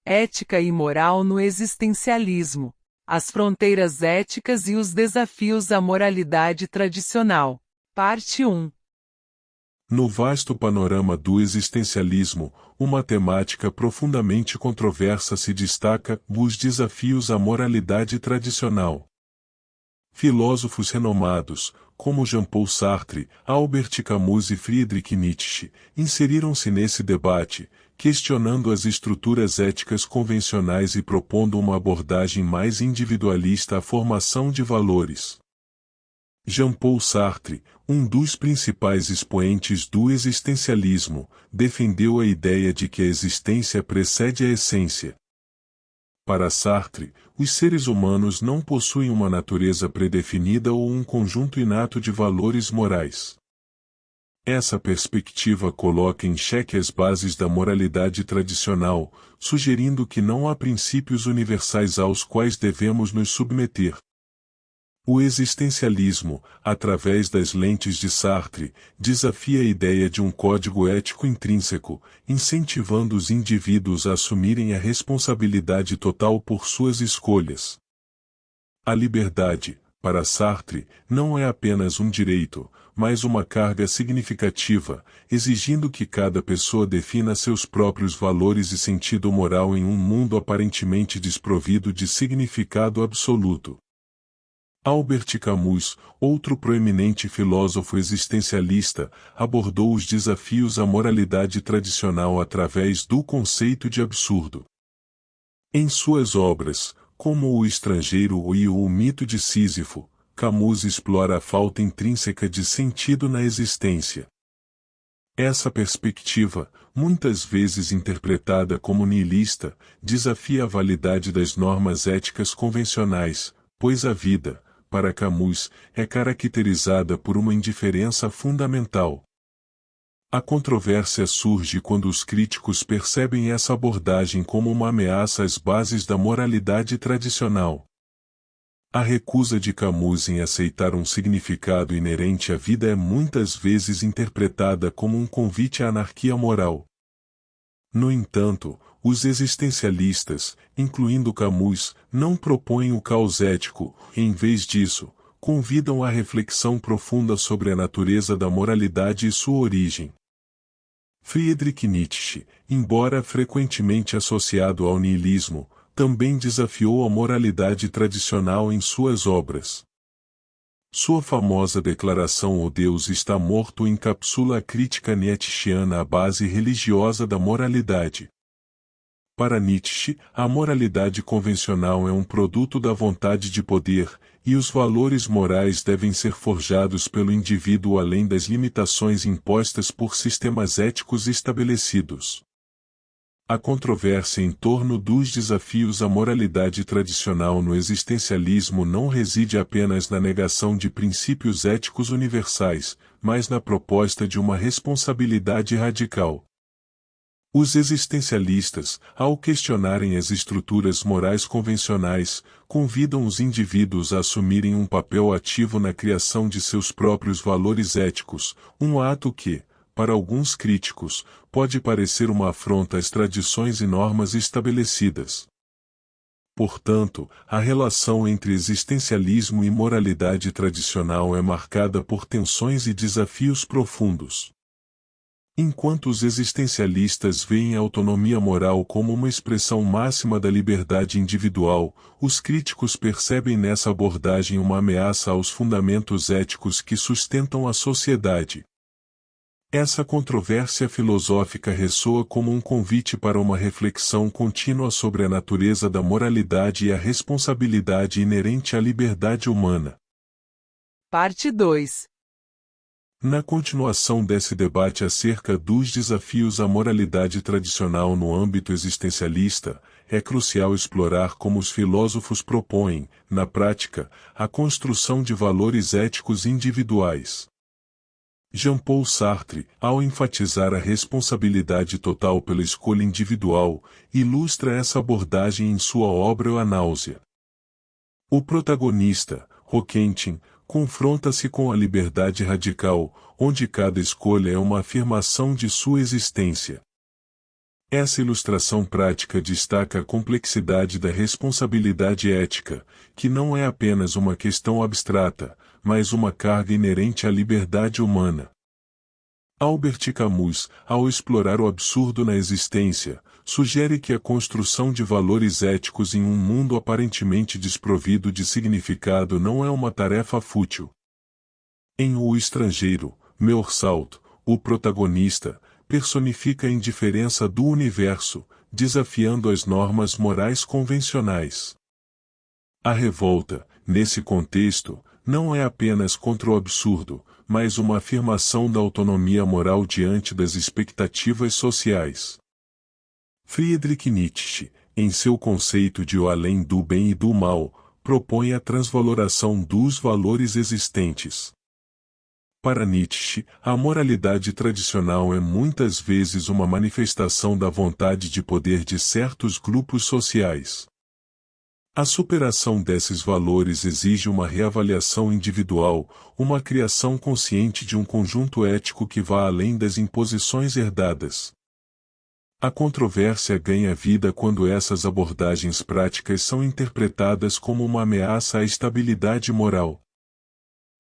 Ética e moral no existencialismo. As fronteiras éticas e os desafios à moralidade tradicional. Parte 1. No vasto panorama do existencialismo, uma temática profundamente controversa se destaca: os desafios à moralidade tradicional. Filósofos renomados, como Jean-Paul Sartre, Albert Camus e Friedrich Nietzsche, inseriram-se nesse debate, questionando as estruturas éticas convencionais e propondo uma abordagem mais individualista à formação de valores. Jean-Paul Sartre, um dos principais expoentes do existencialismo, defendeu a ideia de que a existência precede a essência. Para Sartre, os seres humanos não possuem uma natureza predefinida ou um conjunto inato de valores morais. Essa perspectiva coloca em xeque as bases da moralidade tradicional, sugerindo que não há princípios universais aos quais devemos nos submeter. O existencialismo, através das lentes de Sartre, desafia a ideia de um código ético intrínseco, incentivando os indivíduos a assumirem a responsabilidade total por suas escolhas. A liberdade, para Sartre, não é apenas um direito, mas uma carga significativa, exigindo que cada pessoa defina seus próprios valores e sentido moral em um mundo aparentemente desprovido de significado absoluto. Albert Camus, outro proeminente filósofo existencialista, abordou os desafios à moralidade tradicional através do conceito de absurdo. Em suas obras, como O Estrangeiro e O Mito de Sísifo, Camus explora a falta intrínseca de sentido na existência. Essa perspectiva, muitas vezes interpretada como nihilista, desafia a validade das normas éticas convencionais, pois a vida, para Camus, é caracterizada por uma indiferença fundamental. A controvérsia surge quando os críticos percebem essa abordagem como uma ameaça às bases da moralidade tradicional. A recusa de Camus em aceitar um significado inerente à vida é muitas vezes interpretada como um convite à anarquia moral. No entanto, os existencialistas, incluindo Camus, não propõem o caos ético, e, em vez disso, convidam à reflexão profunda sobre a natureza da moralidade e sua origem. Friedrich Nietzsche, embora frequentemente associado ao niilismo, também desafiou a moralidade tradicional em suas obras. Sua famosa declaração "O Deus está morto" encapsula a crítica nietzschiana à base religiosa da moralidade. Para Nietzsche, a moralidade convencional é um produto da vontade de poder, e os valores morais devem ser forjados pelo indivíduo além das limitações impostas por sistemas éticos estabelecidos. A controvérsia em torno dos desafios à moralidade tradicional no existencialismo não reside apenas na negação de princípios éticos universais, mas na proposta de uma responsabilidade radical. Os existencialistas, ao questionarem as estruturas morais convencionais, convidam os indivíduos a assumirem um papel ativo na criação de seus próprios valores éticos, um ato que, para alguns críticos, pode parecer uma afronta às tradições e normas estabelecidas. Portanto, a relação entre existencialismo e moralidade tradicional é marcada por tensões e desafios profundos. Enquanto os existencialistas veem a autonomia moral como uma expressão máxima da liberdade individual, os críticos percebem nessa abordagem uma ameaça aos fundamentos éticos que sustentam a sociedade. Essa controvérsia filosófica ressoa como um convite para uma reflexão contínua sobre a natureza da moralidade e a responsabilidade inerente à liberdade humana. Parte 2. Na continuação desse debate acerca dos desafios à moralidade tradicional no âmbito existencialista, é crucial explorar como os filósofos propõem, na prática, a construção de valores éticos individuais. Jean-Paul Sartre, ao enfatizar a responsabilidade total pela escolha individual, ilustra essa abordagem em sua obra A Náusea. O protagonista, Roquentin, confronta-se com a liberdade radical, onde cada escolha é uma afirmação de sua existência. Essa ilustração prática destaca a complexidade da responsabilidade ética, que não é apenas uma questão abstrata, mas uma carga inerente à liberdade humana. Albert Camus, ao explorar o absurdo na existência, sugere que a construção de valores éticos em um mundo aparentemente desprovido de significado não é uma tarefa fútil. Em O Estrangeiro, Meursault, o protagonista, personifica a indiferença do universo, desafiando as normas morais convencionais. A revolta, nesse contexto, não é apenas contra o absurdo, mas uma afirmação da autonomia moral diante das expectativas sociais. Friedrich Nietzsche, em seu conceito de O Além do Bem e do Mal, propõe a transvaloração dos valores existentes. Para Nietzsche, a moralidade tradicional é muitas vezes uma manifestação da vontade de poder de certos grupos sociais. A superação desses valores exige uma reavaliação individual, uma criação consciente de um conjunto ético que vá além das imposições herdadas. A controvérsia ganha vida quando essas abordagens práticas são interpretadas como uma ameaça à estabilidade moral.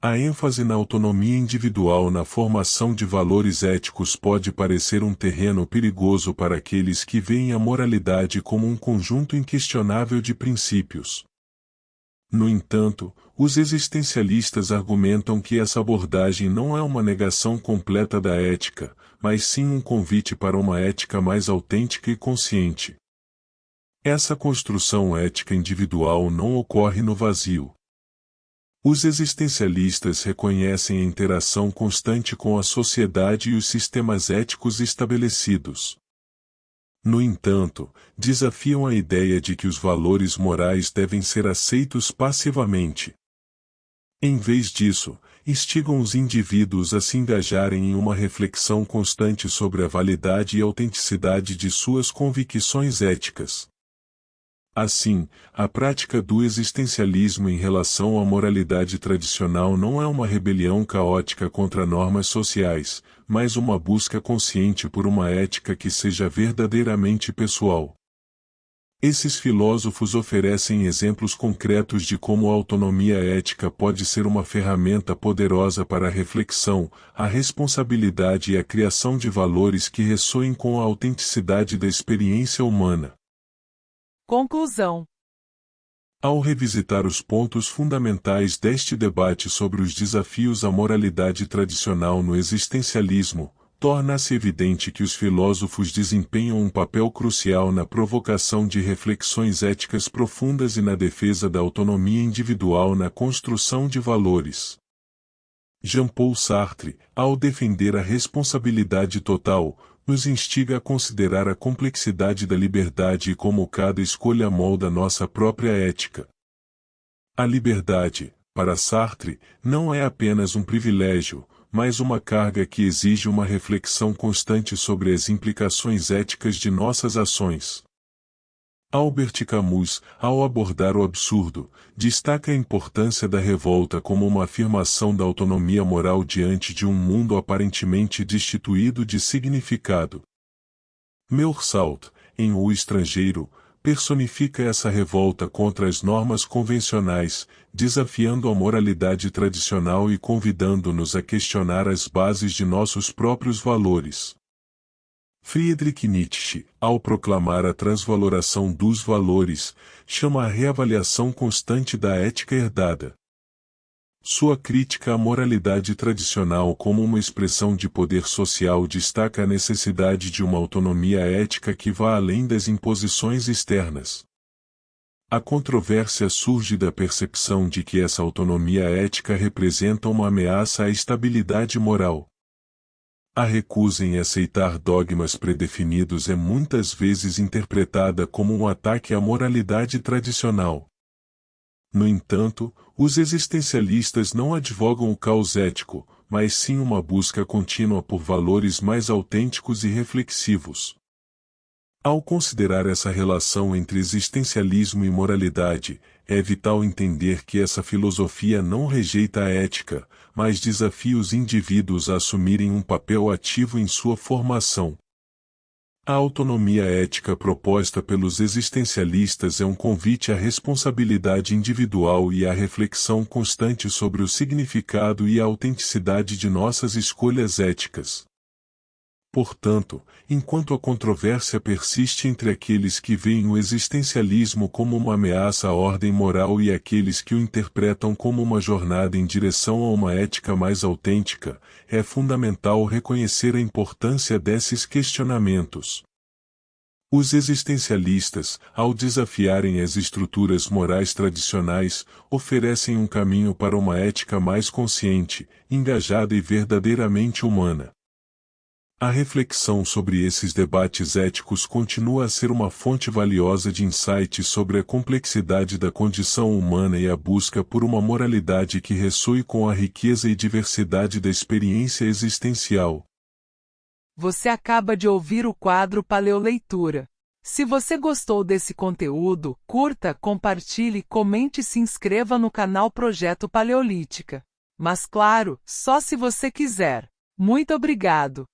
A ênfase na autonomia individual na formação de valores éticos pode parecer um terreno perigoso para aqueles que veem a moralidade como um conjunto inquestionável de princípios. No entanto, os existencialistas argumentam que essa abordagem não é uma negação completa da ética, mas sim um convite para uma ética mais autêntica e consciente. Essa construção ética individual não ocorre no vazio. Os existencialistas reconhecem a interação constante com a sociedade e os sistemas éticos estabelecidos. No entanto, desafiam a ideia de que os valores morais devem ser aceitos passivamente. Em vez disso, instigam os indivíduos a se engajarem em uma reflexão constante sobre a validade e autenticidade de suas convicções éticas. Assim, a prática do existencialismo em relação à moralidade tradicional não é uma rebelião caótica contra normas sociais, mas uma busca consciente por uma ética que seja verdadeiramente pessoal. Esses filósofos oferecem exemplos concretos de como a autonomia ética pode ser uma ferramenta poderosa para a reflexão, a responsabilidade e a criação de valores que ressoem com a autenticidade da experiência humana. Conclusão. Ao revisitar os pontos fundamentais deste debate sobre os desafios à moralidade tradicional no existencialismo, torna-se evidente que os filósofos desempenham um papel crucial na provocação de reflexões éticas profundas e na defesa da autonomia individual na construção de valores. Jean-Paul Sartre, ao defender a responsabilidade total, nos instiga a considerar a complexidade da liberdade e como cada escolha molda nossa própria ética. A liberdade, para Sartre, não é apenas um privilégio, mas uma carga que exige uma reflexão constante sobre as implicações éticas de nossas ações. Albert Camus, ao abordar o absurdo, destaca a importância da revolta como uma afirmação da autonomia moral diante de um mundo aparentemente destituído de significado. Meursault, em O Estrangeiro, personifica essa revolta contra as normas convencionais, desafiando a moralidade tradicional e convidando-nos a questionar as bases de nossos próprios valores. Friedrich Nietzsche, ao proclamar a transvaloração dos valores, chama a reavaliação constante da ética herdada. Sua crítica à moralidade tradicional como uma expressão de poder social destaca a necessidade de uma autonomia ética que vá além das imposições externas. A controvérsia surge da percepção de que essa autonomia ética representa uma ameaça à estabilidade moral. A recusa em aceitar dogmas predefinidos é muitas vezes interpretada como um ataque à moralidade tradicional. No entanto, os existencialistas não advogam o caos ético, mas sim uma busca contínua por valores mais autênticos e reflexivos. Ao considerar essa relação entre existencialismo e moralidade, é vital entender que essa filosofia não rejeita a ética, mas desafia os indivíduos a assumirem um papel ativo em sua formação. A autonomia ética proposta pelos existencialistas é um convite à responsabilidade individual e à reflexão constante sobre o significado e a autenticidade de nossas escolhas éticas. Portanto, enquanto a controvérsia persiste entre aqueles que veem o existencialismo como uma ameaça à ordem moral e aqueles que o interpretam como uma jornada em direção a uma ética mais autêntica, é fundamental reconhecer a importância desses questionamentos. Os existencialistas, ao desafiarem as estruturas morais tradicionais, oferecem um caminho para uma ética mais consciente, engajada e verdadeiramente humana. A reflexão sobre esses debates éticos continua a ser uma fonte valiosa de insights sobre a complexidade da condição humana e a busca por uma moralidade que ressoe com a riqueza e diversidade da experiência existencial. Você acaba de ouvir o quadro Paleoleitura. Se você gostou desse conteúdo, curta, compartilhe, comente e se inscreva no canal Projeto Paleolítica. Mas claro, só se você quiser. Muito obrigado!